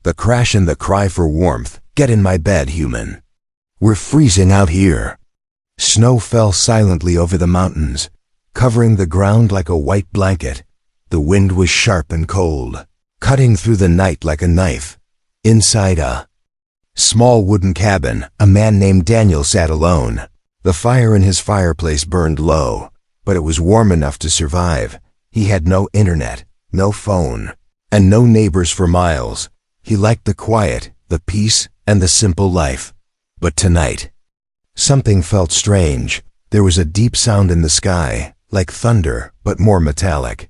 The crash and the cry for warmth. Get in my bed, human. We're freezing out here. Snow fell silently over the mountains, covering the ground like a white blanket. The wind was sharp and cold, cutting through the night like a knife. Inside a small wooden cabin, a man named Daniel sat alone. The fire in his fireplace burned low, but it was warm enough to survive. He had no internet, no phone, and no neighbors for miles. He liked the quiet, the peace, and the simple life. But tonight, something felt strange. There was a deep sound in the sky, like thunder, but more metallic.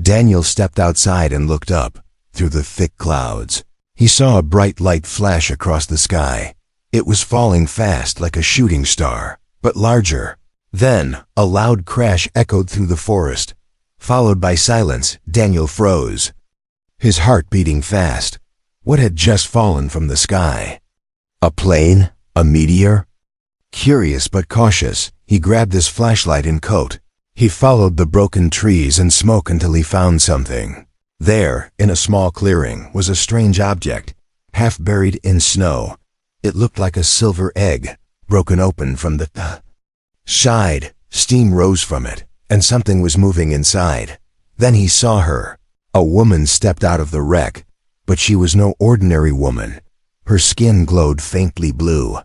Daniel stepped outside and looked up, through the thick clouds. He saw a bright light flash across the sky. It was falling fast like a shooting star, but larger. Then, a loud crash echoed through the forest. Followed by silence, Daniel froze, his heart beating fast. What had just fallen from the sky? A plane? A meteor? Curious but cautious, he grabbed his flashlight and coat. He followed the broken trees and smoke until he found something. There, in a small clearing, was a strange object, half buried in snow. It looked like a silver egg, broken open from the side. Steam rose from it, and something was moving inside. Then he saw her. A woman stepped out of the wreck, but she was no ordinary woman. Her skin glowed faintly blue,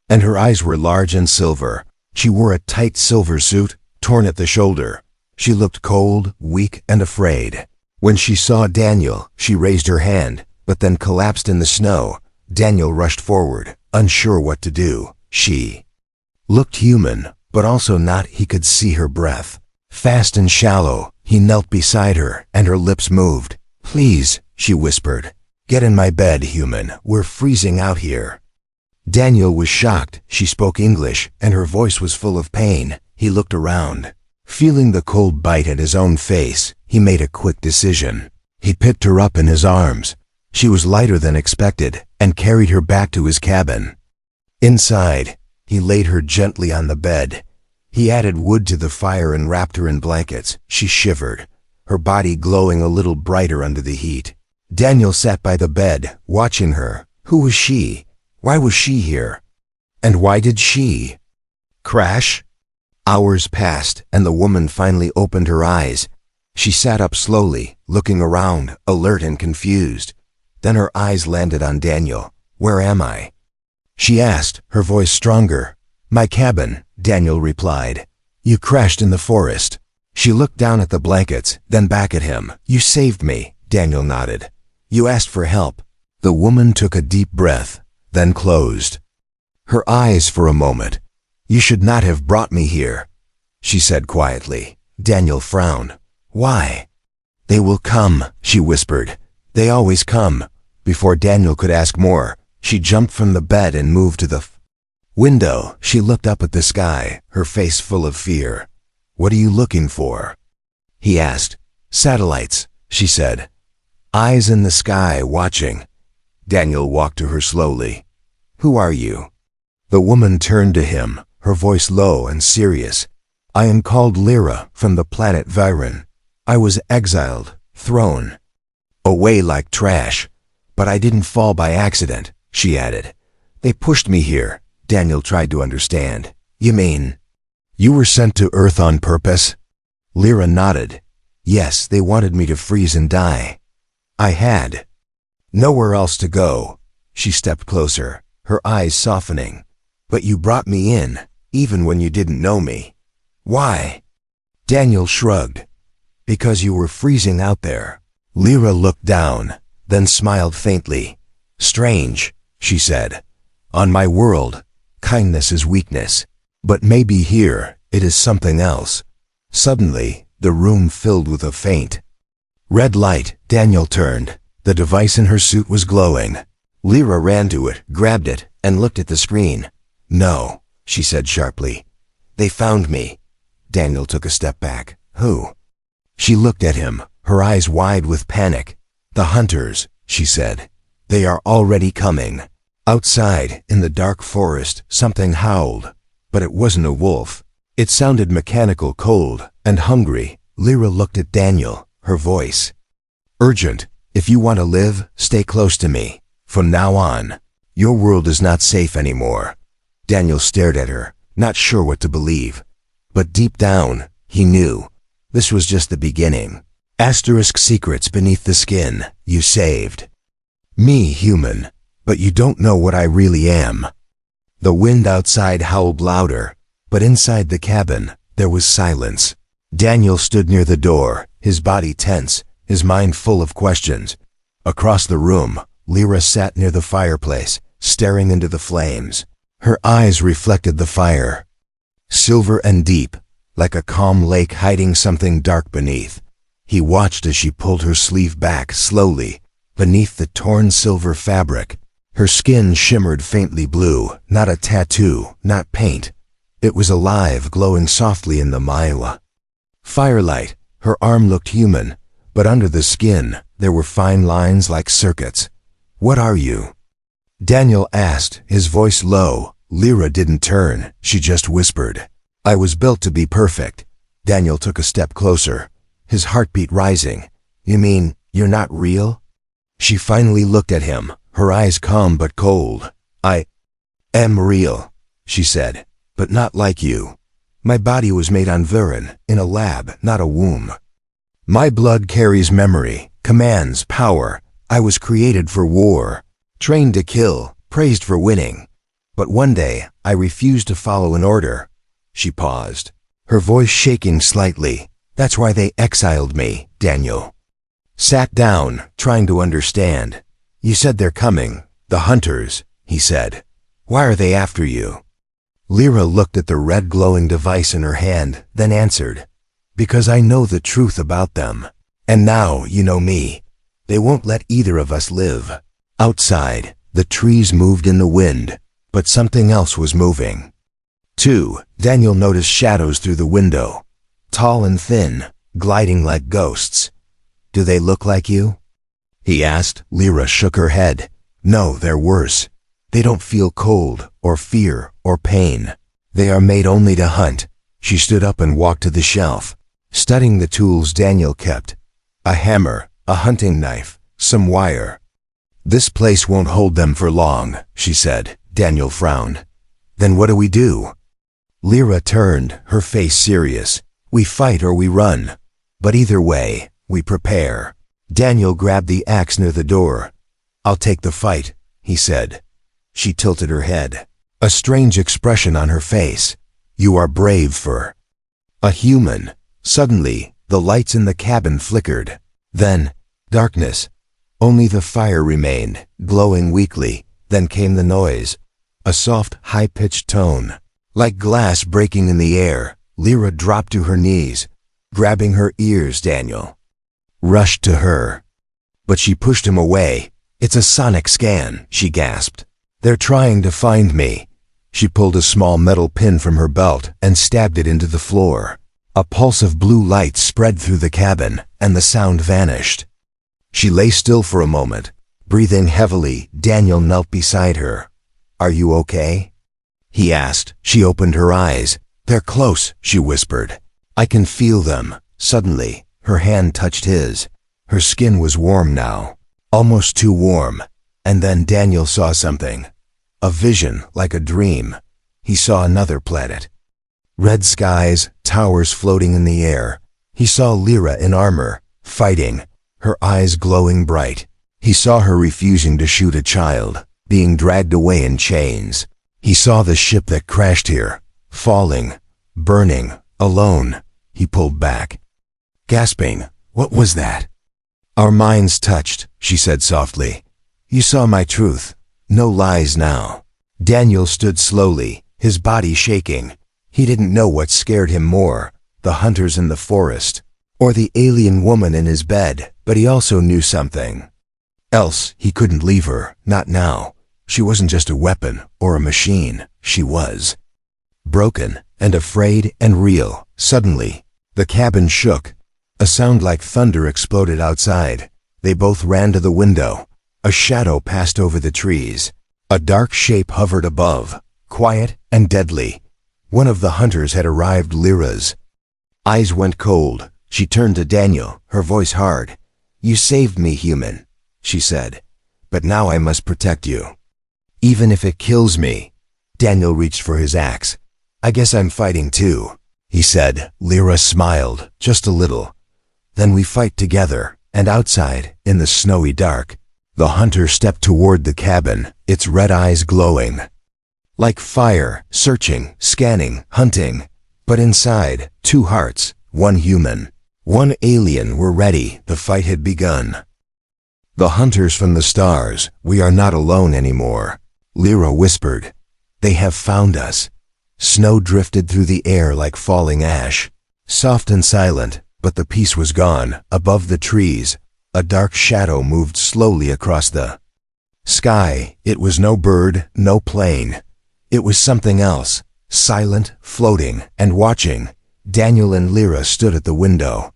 and her eyes were large and silver. She wore a tight silver suit, torn at the shoulder. She looked cold, weak, and afraid. When she saw Daniel, she raised her hand, but then collapsed in the snow. Daniel rushed forward, unsure what to do. She looked human, but also not. He could see her breath, fast and shallow. He knelt beside her, and her lips moved. "Please," she whispered. "Get in my bed, human. We're freezing out here." Daniel was shocked. She spoke English, and her voice was full of pain. He looked around. Feeling the cold bite at his own face, he made a quick decision. He picked her up in his arms. She was lighter than expected, and carried her back to his cabin. Inside, he laid her gently on the bed. He added wood to the fire and wrapped her in blankets. She shivered, her body glowing a little brighter under the heat. Daniel sat by the bed, watching her. Who was she? Why was she here? And why did she crash? Hours passed, and the woman finally opened her eyes. She sat up slowly, looking around, alert and confused. Then her eyes landed on Daniel. "Where am I?" she asked, her voice stronger. "My cabin," Daniel replied. "You crashed in the forest." She looked down at the blankets, then back at him. "You saved me," Daniel nodded. "You asked for help." The woman took a deep breath, then closed her eyes for a moment. "You should not have brought me here," she said quietly. Daniel frowned. "Why?" "They will come," she whispered. "They always come." Before Daniel could ask more, she jumped from the bed and moved to the window. She looked up at the sky, her face full of fear. "What are you looking for?" he asked. "Satellites," she said. Eyes in the sky, watching. Daniel walked to her slowly. "Who are you?" The woman turned to him, her voice low and serious. "I am called Lyra, from the planet Viren. I was exiled, thrown away like trash. But I didn't fall by accident," she added. "They pushed me here." Daniel tried to understand. "You mean you were sent to Earth on purpose?" Lyra nodded. "Yes, they wanted me to freeze and die. I had nowhere else to go." She stepped closer, her eyes softening. "But you brought me in, even when you didn't know me. Why?" Daniel shrugged. "Because you were freezing out there." Lyra looked down, then smiled faintly. "Strange," she said. "On my world, kindness is weakness. But maybe here, it is something else." Suddenly, the room filled with a faint red light. Daniel turned. The device in her suit was glowing. Lyra ran to it, grabbed it, and looked at the screen. "No," she said sharply. "They found me." Daniel took a step back. "Who?" She looked at him, her eyes wide with panic. "The hunters," she said. "They are already coming." Outside, in the dark forest, something howled. But it wasn't a wolf. It sounded mechanical, cold, and hungry. Lyra looked at Daniel, her voice urgent. If you want to live, stay close to me. From now on, your world is not safe anymore." Daniel stared at her, not sure what to believe. But deep down, he knew. This was just the beginning. Asterisk secrets beneath the skin, you saved. Me, human, but you don't know what I really am. The wind outside howled louder, but inside the cabin, there was silence. Daniel stood near the door, his body tense, his mind full of questions. Across the room, Lyra sat near the fireplace, staring into the flames. Her eyes reflected the fire, silver and deep, like a calm lake hiding something dark beneath. He watched as she pulled her sleeve back slowly, beneath the torn silver fabric. Her skin shimmered faintly blue, not a tattoo, not paint. It was alive, glowing softly in the Maiwa firelight. Her arm looked human, but under the skin, there were fine lines like circuits. "What are you?" Daniel asked, his voice low. Lyra didn't turn, she just whispered, "I was built to be perfect." Daniel took a step closer, his heartbeat rising. "You mean, you're not real?" She finally looked at him, her eyes calm but cold. "I am real," she said, "but not like you. My body was made on Vuren, in a lab, not a womb. My blood carries memory, commands, power. I was created for war, trained to kill, praised for winning. But one day, I refused to follow an order." She paused, her voice shaking slightly. "That's why they exiled me." Daniel sat down, trying to understand. "You said they're coming, the hunters," he said. "Why are they after you?" Lyra looked at the red glowing device in her hand, then answered, "Because I know the truth about them. And now you know me. They won't let either of us live." Outside, the trees moved in the wind, but something else was moving. Too, Daniel noticed shadows through the window, tall and thin, gliding like ghosts. "Do they look like you?" he asked. Lyra shook her head. "No, they're worse. They don't feel cold, or fear, or pain. They are made only to hunt." She stood up and walked to the shelf, studying the tools Daniel kept. A hammer, a hunting knife, some wire. "This place won't hold them for long," she said. Daniel frowned. "Then what do we do?" Lyra turned, her face serious. "We fight or we run. But either way, we prepare." Daniel grabbed the axe near the door. "I'll take the fight," he said. She tilted her head, a strange expression on her face. "You are brave for a human." Suddenly, the lights in the cabin flickered. Then, darkness. Only the fire remained, glowing weakly. Then came the noise, a soft, high-pitched tone, like glass breaking in the air. Lyra dropped to her knees, grabbing her ears. Daniel rushed to her, but she pushed him away. "It's a sonic scan," she gasped. "They're trying to find me." She pulled a small metal pin from her belt and stabbed it into the floor. A pulse of blue light spread through the cabin, and the sound vanished. She lay still for a moment, breathing heavily. Daniel knelt beside her. "Are you okay?" he asked. She opened her eyes. "They're close," she whispered. "I can feel them." Suddenly, her hand touched his. Her skin was warm now, almost too warm. And then Daniel saw something. A vision, like a dream. He saw another planet. Red skies, towers floating in the air. He saw Lyra in armor, fighting, her eyes glowing bright. He saw her refusing to shoot a child, being dragged away in chains. He saw the ship that crashed here, falling, burning, alone. He pulled back, gasping, "What was that?" "Our minds touched," she said softly. "You saw my truth. No lies now." Daniel stood slowly, his body shaking. He didn't know what scared him more, the hunters in the forest, or the alien woman in his bed, but he also knew something else. He couldn't leave her, not now. She wasn't just a weapon or a machine. She was broken and afraid and real. Suddenly, the cabin shook. A sound like thunder exploded outside. They both ran to the window. A shadow passed over the trees. A dark shape hovered above, quiet and deadly. One of the hunters had arrived. Lyra's eyes went cold. She turned to Daniel, her voice hard. "You saved me, human. she said. "But now I must protect you. Even if it kills me." Daniel reached for his axe. "I guess I'm fighting too," he said. Lyra smiled, just a little. "Then we fight together." And outside, in the snowy dark, the hunter stepped toward the cabin, its red eyes glowing. Like fire, searching, scanning, hunting. But inside, two hearts, one human, one alien were ready. The fight had begun. "The hunters from the stars, we are not alone anymore," Lyra whispered. "They have found us." Snow drifted through the air like falling ash, soft and silent, but the peace was gone. Above the trees, a dark shadow moved slowly across the sky. It was no bird, no plane. It was something else, silent, floating, and watching. Daniel and Lyra stood at the window.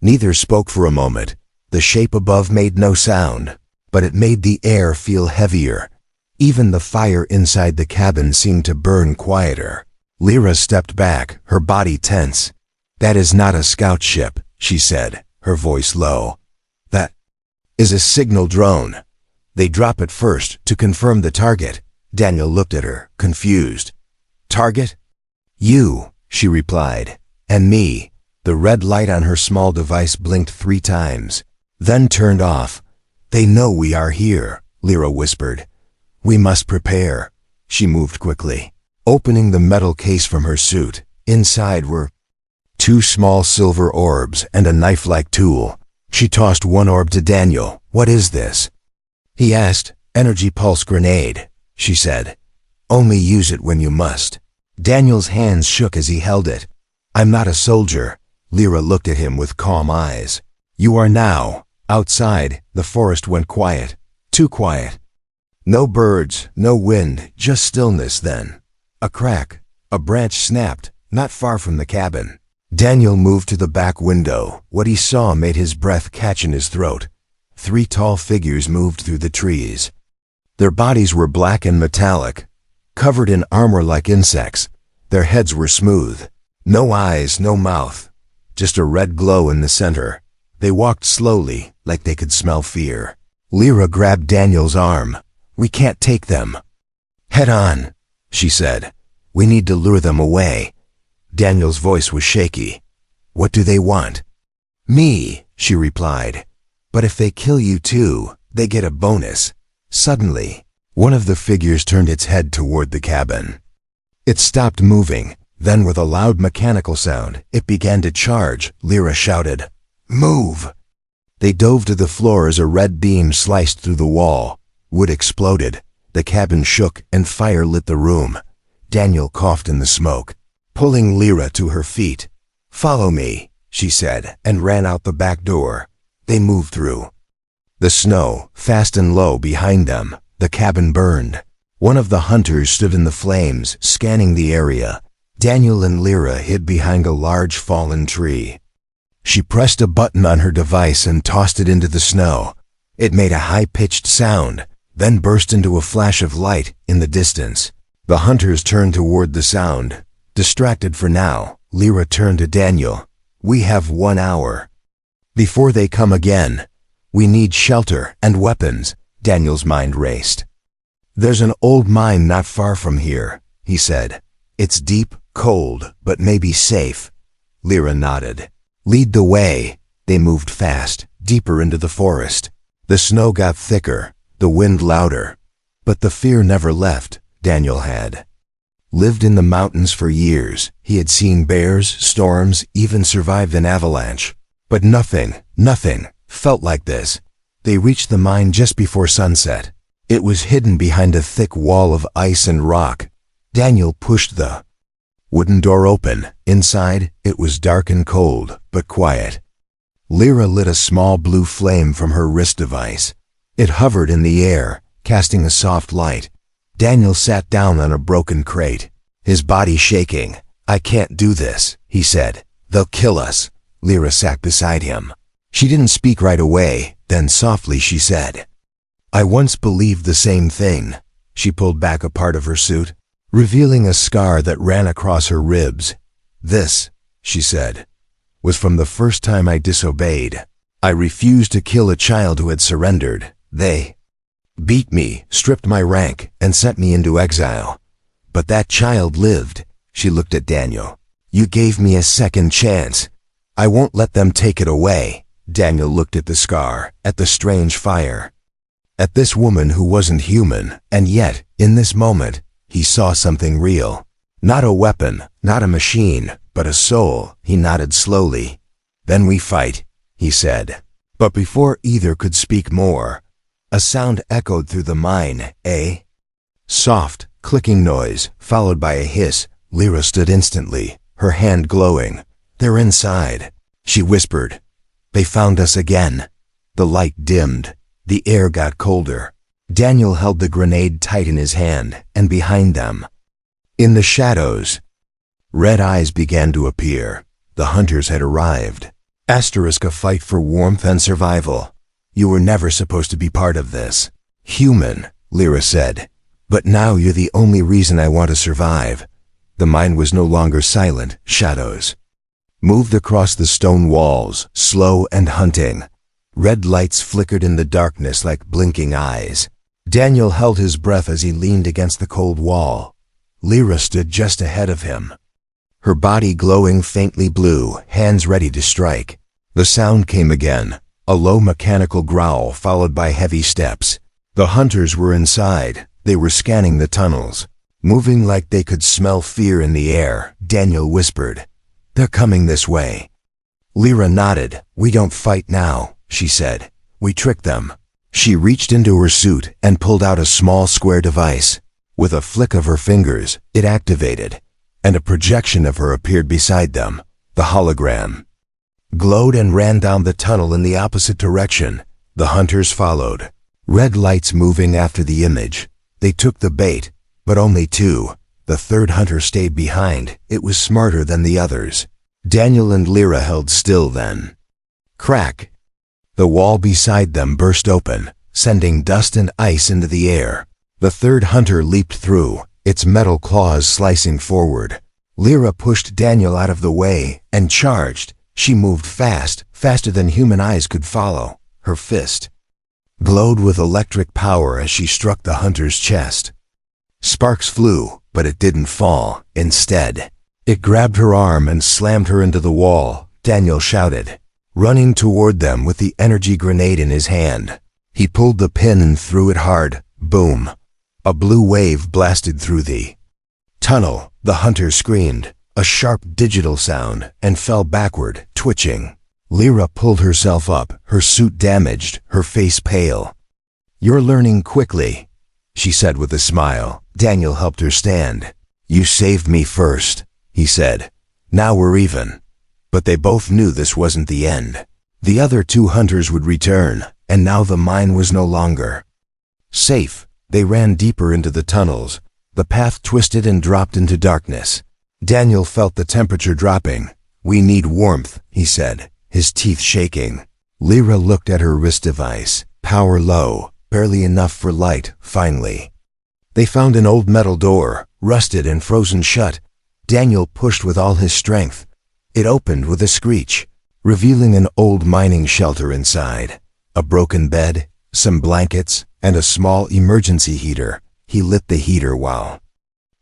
Neither spoke for a moment. The shape above made no sound, but it made the air feel heavier. Even the fire inside the cabin seemed to burn quieter. Lyra stepped back, her body tense. "That is not a scout ship," she said, her voice low. "That is a signal drone. They drop it first to confirm the target." Daniel looked at her, confused. "Target?" "You," she replied. "And me." The red light on her small device blinked 3 times, then turned off. "They know we are here," Lyra whispered. "We must prepare." She moved quickly, opening the metal case from her suit. Inside were 2 small silver orbs and a knife-like tool. She tossed one orb to Daniel. "What is this?" he asked. "Energy pulse grenade," she said. "Only use it when you must." Daniel's hands shook as he held it. "I'm not a soldier." Lyra looked at him with calm eyes. "You are now." Outside, the forest went quiet. Too quiet. No birds, no wind, just stillness. Then a crack. A branch snapped, not far from the cabin. Daniel moved to the back window. What he saw made his breath catch in his throat. 3 tall figures moved through the trees. Their bodies were black and metallic, covered in armor like insects. Their heads were smooth. No eyes, no mouth. Just a red glow in the center. They walked slowly, like they could smell fear. Lyra grabbed Daniel's arm. "We can't take them." "Head on," she said. "We need to lure them away." Daniel's voice was shaky. "What do they want?" "Me," she replied. "But if they kill you too, they get a bonus." Suddenly, one of the figures turned its head toward the cabin. It stopped moving. Then with a loud mechanical sound, it began to charge. Lyra shouted, "Move!" They dove to the floor as a red beam sliced through the wall. Wood exploded. The cabin shook and fire lit the room. Daniel coughed in the smoke, pulling Lyra to her feet. "Follow me," she said, and ran out the back door. They moved through the snow, fast and low behind them. The cabin burned. One of the hunters stood in the flames, scanning the area. Daniel and Lyra hid behind a large fallen tree. She pressed a button on her device and tossed it into the snow. It made a high-pitched sound, then burst into a flash of light in the distance. The hunters turned toward the sound. Distracted for now, Lyra turned to Daniel. "We have 1 hour. Before they come again, we need shelter and weapons." Daniel's mind raced. "There's an old mine not far from here," he said. "It's deep, cold, but maybe safe." Lyra nodded. "Lead the way." They moved fast, deeper into the forest. The snow got thicker, the wind louder. But the fear never left. Daniel had lived in the mountains for years. He had seen bears, storms, even survived an avalanche. But nothing felt like this. They reached the mine just before sunset. It was hidden behind a thick wall of ice and rock. Daniel pushed the wooden door open. Inside, it was dark and cold, but quiet. Lyra lit a small blue flame from her wrist device. It hovered in the air, casting a soft light. Daniel sat down on a broken crate, his body shaking. "I can't do this," he said. "They'll kill us." Lyra sat beside him. She didn't speak right away. Then softly she said, "I once believed the same thing." She pulled back a part of her suit, revealing a scar that ran across her ribs. "This," she said, "was from the first time I disobeyed. I refused to kill a child who had surrendered. They beat me, stripped my rank, and sent me into exile. But that child lived. She looked at Daniel. You gave me a second chance. I won't let them take it away. Daniel looked at the scar, at the strange fire, at this woman who wasn't human, and yet, in this moment, he saw something real. Not a weapon, not a machine, but a soul. He nodded slowly. Then we fight, he said. But before either could speak more, a sound echoed through the mine, a soft, clicking noise, followed by a hiss. Lyra stood instantly, her hand glowing. They're inside, she whispered. They found us again. The light dimmed. The air got colder. Daniel held the grenade tight in his hand, and behind them, in the shadows, red eyes began to appear. The hunters had arrived. Asterisk, a fight for warmth and survival. You were never supposed to be part of this. Human, Lyra said. But now you're the only reason I want to survive. The mine was no longer silent. Shadows moved across the stone walls, slow and hunting. Red lights flickered in the darkness like blinking eyes. Daniel held his breath as he leaned against the cold wall. Lyra stood just ahead of him, her body glowing faintly blue, hands ready to strike. The sound came again, a low mechanical growl followed by heavy steps. The hunters were inside. They were scanning the tunnels, moving like they could smell fear in the air. Daniel whispered, "They're coming this way." Lyra nodded. "We don't fight now," she said. "We trick them." She reached into her suit and pulled out a small square device. With a flick of her fingers, it activated, and a projection of her appeared beside them. The hologram glowed and ran down the tunnel in the opposite direction. The hunters followed, red lights moving after the image. They took the bait, but only two. The third hunter stayed behind. It was smarter than the others. Daniel and Lyra held still then. Crack! The wall beside them burst open, sending dust and ice into the air. The third hunter leaped through, its metal claws slicing forward. Lyra pushed Daniel out of the way and charged. She moved fast, faster than human eyes could follow. Her fist glowed with electric power as she struck the hunter's chest. Sparks flew, but it didn't fall. Instead, it grabbed her arm and slammed her into the wall. Daniel shouted, running toward them with the energy grenade in his hand. He pulled the pin and threw it hard. Boom! A blue wave blasted through the tunnel. The hunter screamed, a sharp digital sound, and fell backward, twitching. Lyra pulled herself up, her suit damaged, her face pale. "You're learning quickly," she said with a smile. Daniel helped her stand. "You saved me first," he said. "Now we're even." But they both knew this wasn't the end. The other two hunters would return, and now the mine was no longer safe. They ran deeper into the tunnels. The path twisted and dropped into darkness. Daniel felt the temperature dropping. "We need warmth," he said, his teeth shaking. Lyra looked at her wrist device. Power low, barely enough for light. Finally, they found an old metal door, rusted and frozen shut. Daniel pushed with all his strength. It opened with a screech, revealing an old mining shelter inside. A broken bed, some blankets, and a small emergency heater. He lit the heater while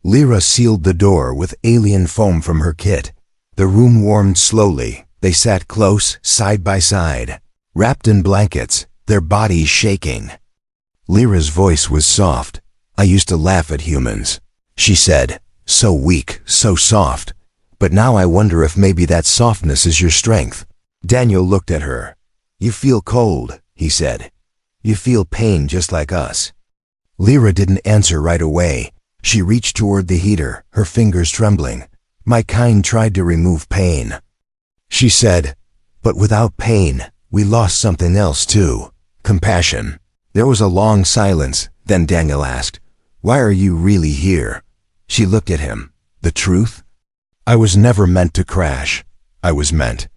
Lyra sealed the door with alien foam from her kit. The room warmed slowly. They sat close, side by side, wrapped in blankets, their bodies shaking. Lyra's voice was soft. "I used to laugh at humans," she said. "So weak, so soft. But now I wonder if maybe that softness is your strength." Daniel looked at her. "You feel cold," he said. "You feel pain just like us." Lyra didn't answer right away. She reached toward the heater, her fingers trembling. "My kind tried to remove pain," she said. "But without pain, we lost something else too. Compassion." There was a long silence. Then Daniel asked, "Why are you really here?" She looked at him. "The truth? I was never meant to crash. I was meant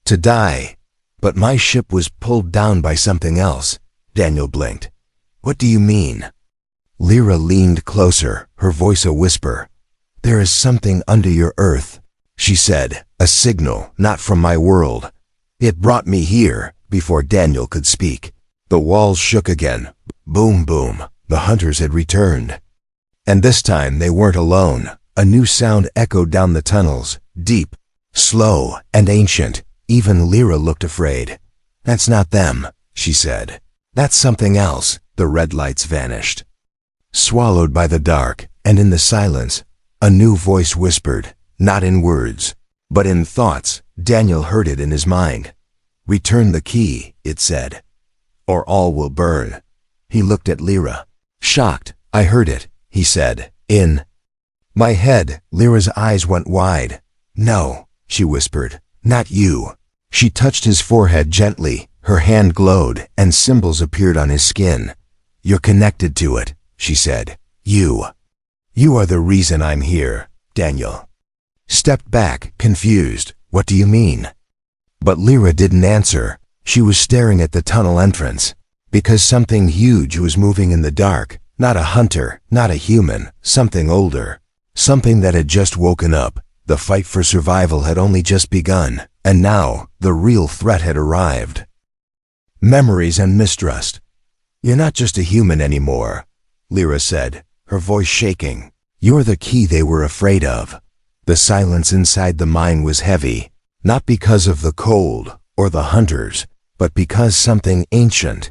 to die. But my ship was pulled down by something else." Daniel blinked. "What do you mean?" Lyra leaned closer, her voice a whisper. "There is something under your earth," she said, "a signal, not from my world. It brought me here." Before Daniel could speak, The walls shook again. Boom, boom. The hunters had returned. And this time they weren't alone. A new sound echoed down the tunnels, deep, slow, and ancient. Even Lyra looked afraid. "That's not them," she said. "That's something else." The red lights vanished. Swallowed by the dark, and in the silence, a new voice whispered, not in words, but in thoughts. Daniel heard it in his mind. "Return the key," it said, "or all will burn." He looked at Lyra. Shocked. "I heard it," he said. "In my head." Lyra's eyes went wide. "No," she whispered. "Not you." She touched his forehead gently. Her hand glowed, and symbols appeared on his skin. "You're connected to it," she said. You are the reason I'm here." Daniel stepped back, confused. "What do you mean?" But Lyra didn't answer. She was staring at the tunnel entrance. Because something huge was moving in the dark. Not a hunter, not a human, something older. Something that had just woken up. The fight for survival had only just begun, and now the real threat had arrived. Memories and mistrust. "You're not just a human anymore," Lyra said, her voice shaking. "You're the key they were afraid of." The silence inside the mine was heavy, not because of the cold or the hunters, but because something ancient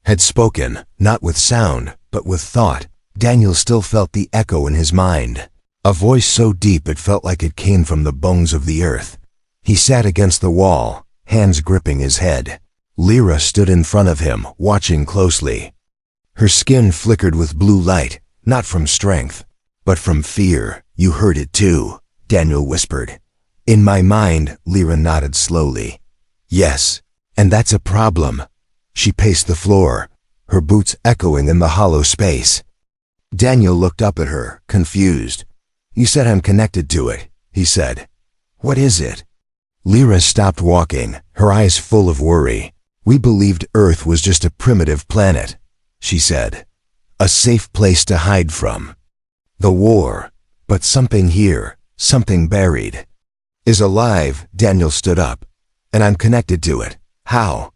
had spoken, not with sound, but with thought. Daniel still felt the echo in his mind, a voice so deep it felt like it came from the bones of the earth. He sat against the wall, hands gripping his head. Lyra stood in front of him, watching closely. Her skin flickered with blue light, not from strength, but from fear. "You heard it too," Daniel whispered. "In my mind," Lyra nodded slowly. "Yes, and that's a problem." She paced the floor, her boots echoing in the hollow space. Daniel looked up at her, confused. "You said I'm connected to it," he said. "What is it?" Lyra stopped walking, her eyes full of worry. "We believed Earth was just a primitive planet," she said. "A safe place to hide from the war. But something here, something buried, is alive." Daniel stood up. "And I'm connected to it. How?"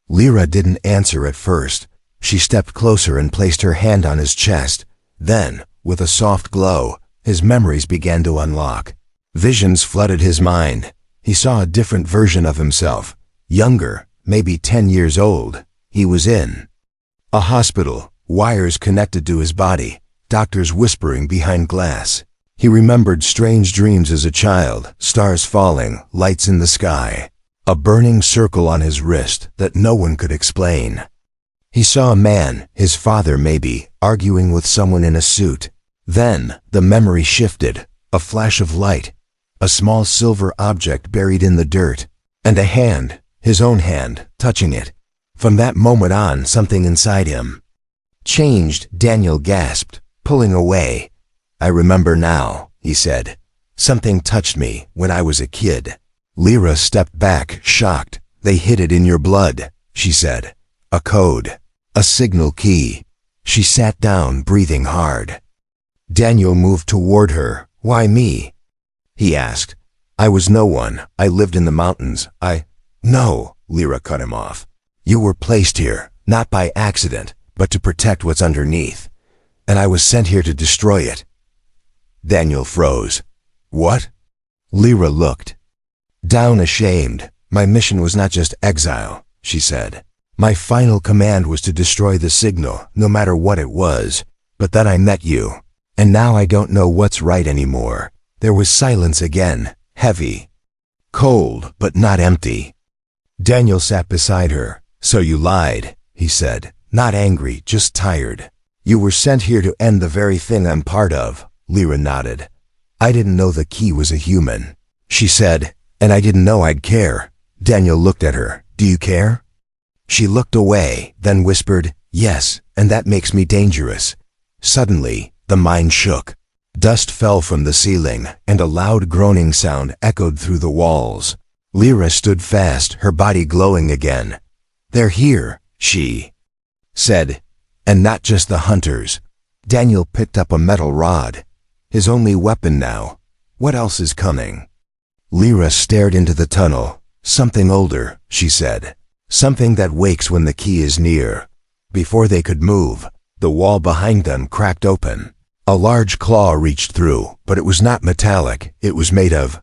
Lyra didn't answer at first. She stepped closer and placed her hand on his chest. Then, with a soft glow, his memories began to unlock. Visions flooded his mind. He saw a different version of himself, younger, maybe 10 years old. He was in a hospital, wires connected to his body, doctors whispering behind glass. He remembered strange dreams as a child, stars falling, lights in the sky, a burning circle on his wrist that no one could explain. He saw a man, his father maybe, arguing with someone in a suit. Then, the memory shifted, a flash of light, a small silver object buried in the dirt, and a hand, his own hand, touching it. From that moment on, something inside him changed. Daniel gasped, pulling away. "I remember now," he said. "Something touched me when I was a kid." Lyra stepped back, shocked. "They hid it in your blood," she said. "A code, a signal key." She sat down, breathing hard. Daniel moved toward her. "Why me?" he asked. "I was no one. I lived in the mountains. No," Lyra cut him off. "You were placed here, not by accident, but to protect what's underneath. And I was sent here to destroy it." Daniel froze. "What?" Lyra looked down, ashamed. "My mission was not just exile," she said. "My final command was to destroy the signal, no matter what it was. But then I met you, and now I don't know what's right anymore." There was silence again, heavy, cold, but not empty. Daniel sat beside her. "So you lied," he said, not angry, just tired. "You were sent here to end the very thing I'm part of." Lyra nodded. "I didn't know the key was a human," she said, "and I didn't know I'd care." Daniel looked at her. "Do you care?" She looked away, then whispered, "Yes, and that makes me dangerous." Suddenly, the mine shook. Dust fell from the ceiling, and a loud groaning sound echoed through the walls. Lyra stood fast, her body glowing again. "They're here," she said, "and not just the hunters." Daniel picked up a metal rod, his only weapon now. "What else is coming?" Lyra stared into the tunnel. "Something older," she said. Something that wakes when the key is near. Before they could move, the wall behind them cracked open. A large claw reached through, but it was not metallic. It was made of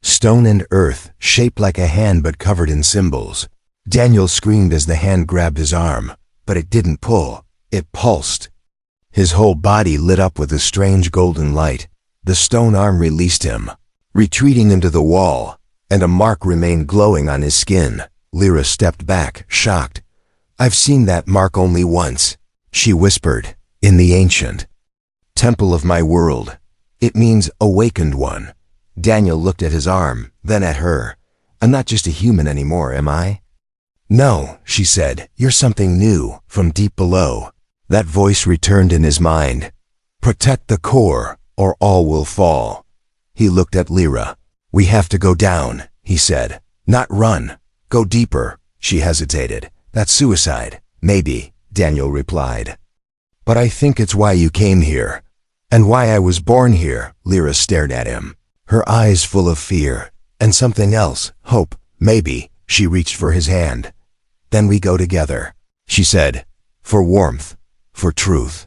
stone and earth, shaped like a hand but covered in symbols. Daniel screamed as the hand grabbed his arm, but it didn't pull. It pulsed. His whole body lit up with a strange golden light. The stone arm released him, retreating into the wall, and a mark remained glowing on his skin. Lyra stepped back, shocked. "I've seen that mark only once," she whispered, "in the ancient temple of my world. It means awakened one." Daniel looked at his arm, then at her. "I'm not just a human anymore, am I?" "No," she said, "you're something new, from deep below." That voice returned in his mind. "Protect the core, or all will fall." He looked at Lyra. "We have to go down," he said. "Not run. Go deeper." She hesitated. "That's suicide." "Maybe," Daniel replied. "But I think it's why you came here. And why I was born here." Lyra stared at him, her eyes full of fear, and something else, hope, maybe. She reached for his hand. "Then we go together," she said. "For warmth, for truth,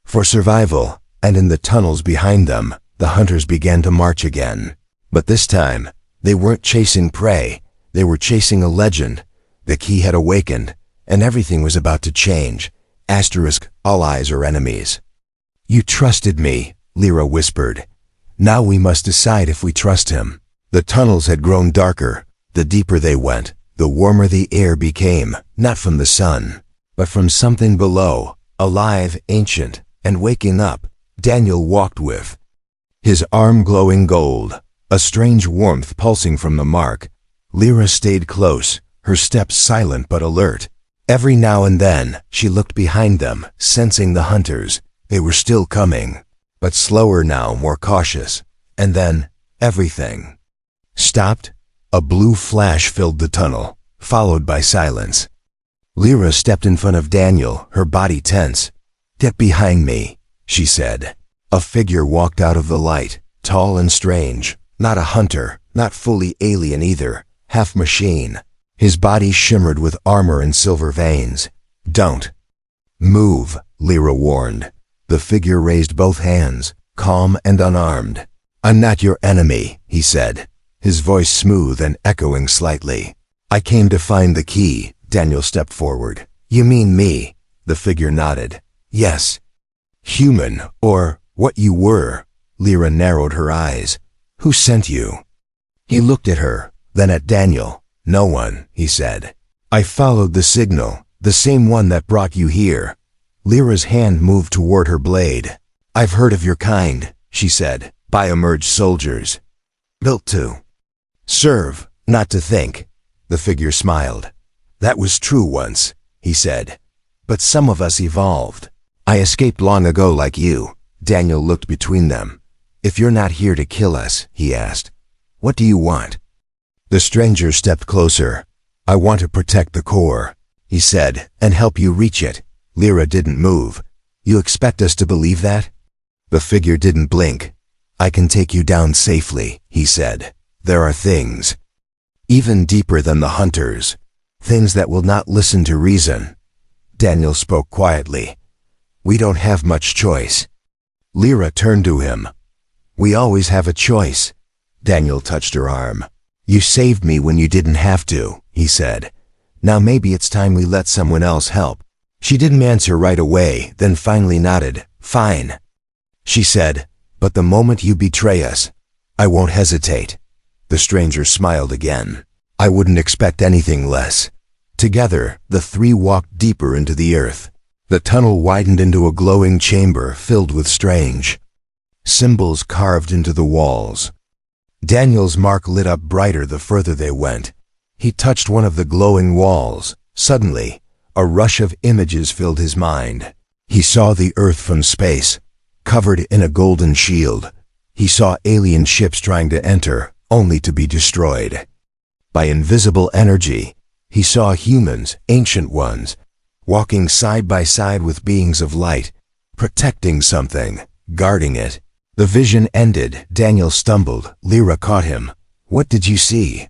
for survival." And in the tunnels behind them, the hunters began to march again. But this time, they weren't chasing prey. They were chasing a legend. The key had awakened, and everything was about to change. Asterisk, allies or enemies. "You trusted me," Lyra whispered. "Now we must decide if we trust him." The tunnels had grown darker. The deeper they went, the warmer the air became, not from the sun, but from something below, alive, ancient, and waking up. Daniel walked with his arm glowing gold, a strange warmth pulsing from the mark. Lyra stayed close, her steps silent but alert. Every now and then, she looked behind them, sensing the hunters. They were still coming, but slower now, more cautious. And then, everything stopped. A blue flash filled the tunnel, followed by silence. Lyra stepped in front of Daniel, her body tense. "Get behind me," she said. A figure walked out of the light, tall and strange. Not a hunter, not fully alien either, half machine. His body shimmered with armor and silver veins. "Don't move," Lyra warned. The figure raised both hands, calm and unarmed. "I'm not your enemy," he said, his voice smooth and echoing slightly. "I came to find the key." Daniel stepped forward. "You mean me?" The figure nodded. "Yes. Human, or what you were." Lyra narrowed her eyes. "Who sent you?" He looked at her, then at Daniel. "No one," he said. "I followed the signal, the same one that brought you here." Lyra's hand moved toward her blade. "I've heard of your kind," she said. "Biomerged soldiers. Built to serve, not to think." The figure smiled. "That was true once," he said. "But some of us evolved. I escaped long ago like you." Daniel looked between them. "If you're not here to kill us," he asked, "what do you want?" The stranger stepped closer. "I want to protect the core," he said, "and help you reach it." Lyra didn't move. "You expect us to believe that?" The figure didn't blink. "I can take you down safely," he said. "There are things even deeper than the hunters, things that will not listen to reason." Daniel spoke quietly. "We don't have much choice." Lyra turned to him. "We always have a choice." Daniel touched her arm. "You saved me when you didn't have to," he said. "Now maybe it's time we let someone else help." She didn't answer right away, then finally nodded. "Fine," she said, "but the moment you betray us, I won't hesitate." The stranger smiled again. "I wouldn't expect anything less." Together, the three walked deeper into the earth. The tunnel widened into a glowing chamber filled with strange symbols carved into the walls. Daniel's mark lit up brighter the further they went. He touched one of the glowing walls. Suddenly, a rush of images filled his mind. He saw the earth from space, covered in a golden shield. He saw alien ships trying to enter, only to be destroyed by invisible energy. He saw humans, ancient ones, walking side by side with beings of light, protecting something, guarding it. The vision ended. Daniel stumbled. Lyra caught him. "What did you see?"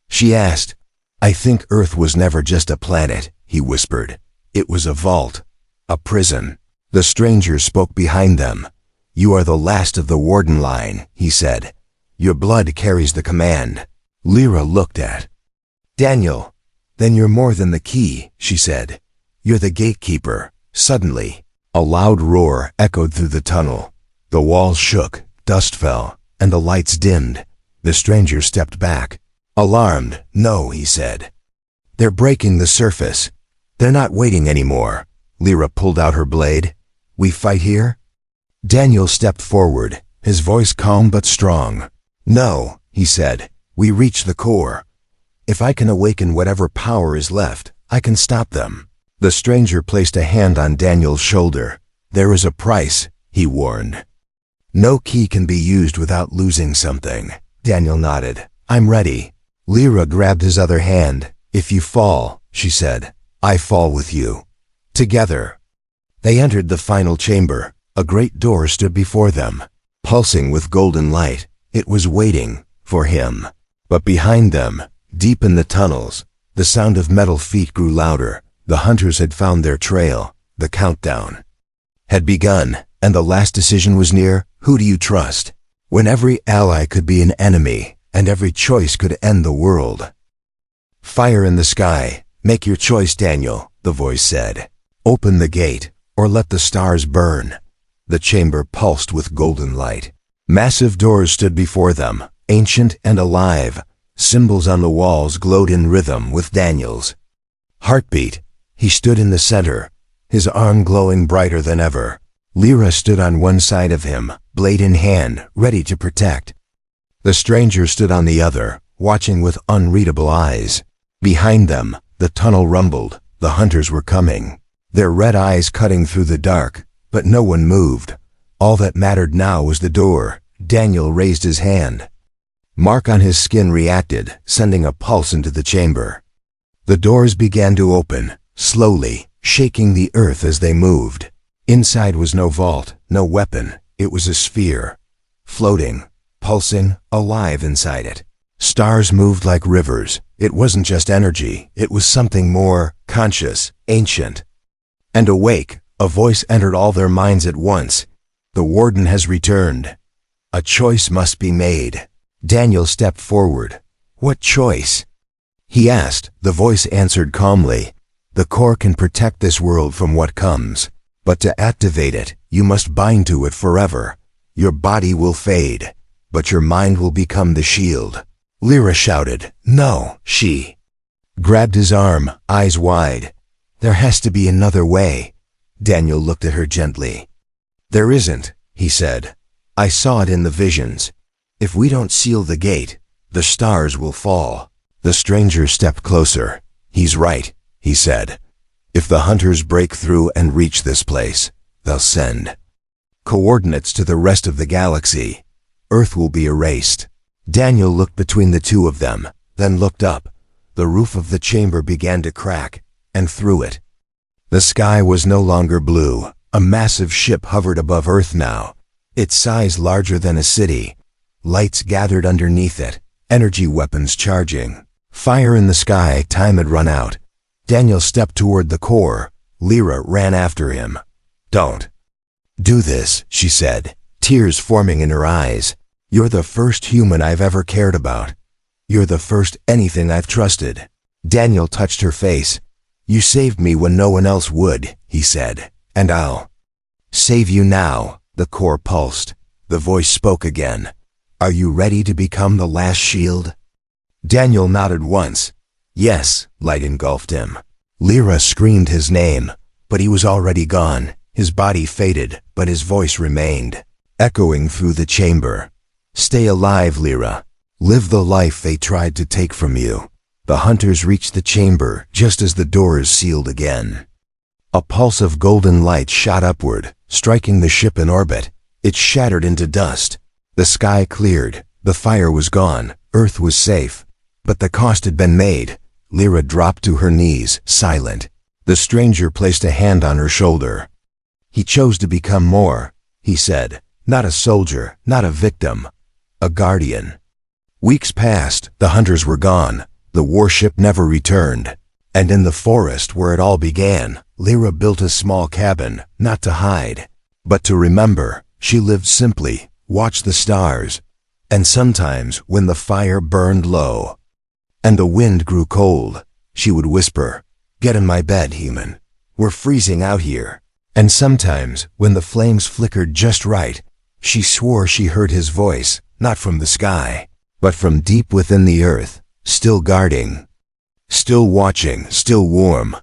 she asked. I think Earth was never just a planet, he whispered. It was a vault, a prison. The stranger spoke behind them. You are the last of the warden line, he said. Your blood carries the command. Lyra looked at Daniel. Then you're more than the key, she said. You're the gatekeeper. Suddenly, a loud roar echoed through the tunnel. The walls shook, dust fell, and the lights dimmed. The stranger stepped back. Alarmed, no, he said. They're breaking the surface. They're not waiting anymore. Lyra pulled out her blade. We fight here? Daniel stepped forward, his voice calm but strong. No, he said. We reach the core. If I can awaken whatever power is left, I can stop them. The stranger placed a hand on Daniel's shoulder. There is a price, he warned. No key can be used without losing something. Daniel nodded. I'm ready. Lyra grabbed his other hand. If you fall, she said, I fall with you. Together. They entered the final chamber. A great door stood before them, pulsing with golden light. It was waiting for him. But behind them, deep in the tunnels, the sound of metal feet grew louder. The hunters had found their trail. The countdown had begun, and the last decision was near. Who do you trust? When every ally could be an enemy, and every choice could end the world. Fire in the sky. Make your choice, Daniel, the voice said. Open the gate, or let the stars burn. The chamber pulsed with golden light. Massive doors stood before them, ancient and alive. Symbols on the walls glowed in rhythm with Daniel's heartbeat. He stood in the center, his arm glowing brighter than ever. Lyra stood on one side of him, blade in hand, ready to protect. The stranger stood on the other, watching with unreadable eyes. Behind them, the tunnel rumbled. The hunters were coming, their red eyes cutting through the dark, but no one moved. All that mattered now was the door. Daniel raised his hand. Mark on his skin reacted, sending a pulse into the chamber. The doors began to open, slowly, shaking the earth as they moved. Inside was no vault, no weapon. It was a sphere, floating, pulsing, alive inside it. Stars moved like rivers. It wasn't just energy. It was something more conscious, ancient, and awake. A voice entered all their minds at once. The warden has returned. A choice must be made. Daniel stepped forward. What choice? He asked. The voice answered calmly. The core can protect this world from what comes. But to activate it, you must bind to it forever. Your body will fade, but your mind will become the shield. Lyra shouted. No, she grabbed his arm, eyes wide. There has to be another way. Daniel looked at her gently. There isn't, he said. I saw it in the visions. If we don't seal the gate, the stars will fall. The stranger stepped closer. He's right, he said. If the hunters break through and reach this place, they'll send coordinates to the rest of the galaxy. Earth will be erased. Daniel looked between the two of them, then looked up. The roof of the chamber began to crack, and through it, the sky was no longer blue. A massive ship hovered above Earth now, its size larger than a city. Lights gathered underneath it, energy weapons charging. Fire in the sky. Time had run out. Daniel stepped toward the core. Lyra ran after him. Don't do this, she said, tears forming in her eyes. You're the first human I've ever cared about. You're the first anything I've trusted. Daniel touched her face. You saved me when no one else would, he said, and I'll save you now. The core pulsed. The voice spoke again. Are you ready to become the last shield? Daniel nodded once. Yes, light engulfed him. Lyra screamed his name, but he was already gone. His body faded, but his voice remained, echoing through the chamber. Stay alive, Lyra. Live the life they tried to take from you. The hunters reached the chamber just as the doors sealed again. A pulse of golden light shot upward, striking the ship in orbit. It shattered into dust. The sky cleared. The fire was gone. Earth was safe. But the cost had been made. Lyra dropped to her knees, silent. The stranger placed a hand on her shoulder. He chose to become more, he said. Not a soldier, not a victim. A guardian. Weeks passed. The hunters were gone. The warship never returned, and in the forest where it all began, Lyra built a small cabin, not to hide, but to remember. She lived simply, watched the stars, and sometimes when the fire burned low, and the wind grew cold, she would whisper, "Get in my bed, human. We're freezing out here." And sometimes, when the flames flickered just right, she swore she heard his voice, not from the sky, but from deep within the earth, still guarding, still watching, still warm,